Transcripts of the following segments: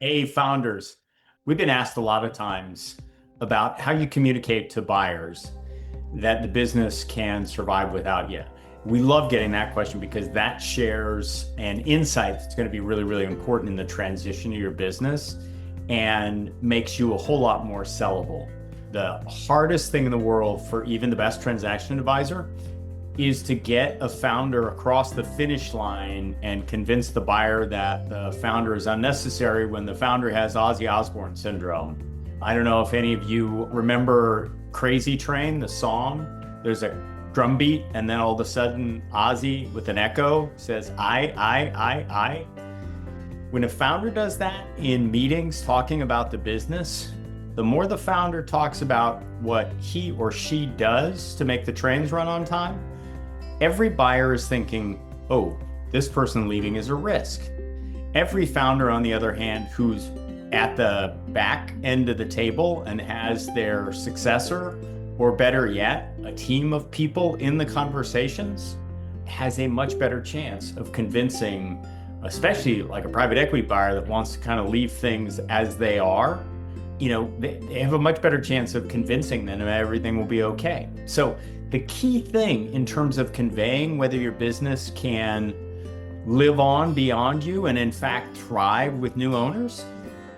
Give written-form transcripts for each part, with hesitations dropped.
Hey, founders. We've been asked a lot of times about how you communicate to buyers that the business can survive without you. We love getting that question because that shares an insight that's going to be really, really important in the transition of your business and makes you a whole lot more sellable. The hardest thing in the world for even the best transaction advisor is to get a founder across the finish line and convince the buyer that the founder is unnecessary when the founder has Ozzy Osbourne syndrome. I don't know if any of you remember Crazy Train, the song. There's a drum beat, and then all of a sudden, Ozzy with an echo says, I. When a founder does that in meetings talking about the business, the more the founder talks about what he or she does to make the trains run on time, every buyer is thinking, oh, this person leaving is a risk. Every founder, on the other hand, who's at the back end of the table and has their successor, or better yet, a team of people in the conversations, has a much better chance of convincing, especially like a private equity buyer that wants to kind of leave things as they are. They have a much better chance of convincing them everything will be okay. So the key thing in terms of conveying whether your business can live on beyond you and in fact thrive with new owners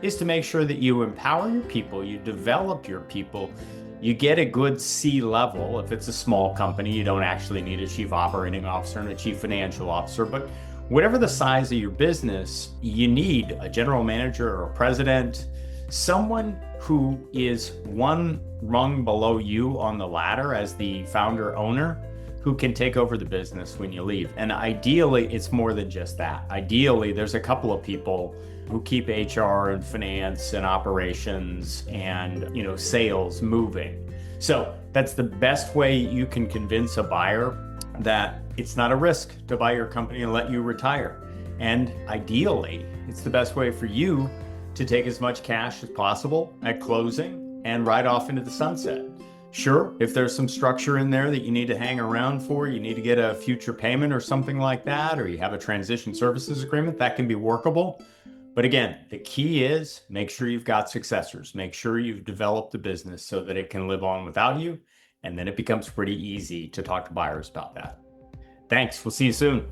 is to make sure that you empower your people, you develop your people, you get a good C level. If it's a small company, you don't actually need a chief operating officer and a chief financial officer, but whatever the size of your business, you need a general manager or a president, someone who is one rung below you on the ladder as the founder owner who can take over the business when you leave. And ideally, it's more than just that. Ideally, there's a couple of people who keep HR and finance and operations and, sales moving. So that's the best way you can convince a buyer that it's not a risk to buy your company and let you retire. And ideally, it's the best way for you to take as much cash as possible at closing and ride off into the sunset. Sure, if there's some structure in there that you need to hang around for, you need to get a future payment or something like that, or you have a transition services agreement, that can be workable. But again, the key is make sure you've got successors. Make sure you've developed the business so that it can live on without you. And then it becomes pretty easy to talk to buyers about that. Thanks. We'll see you soon.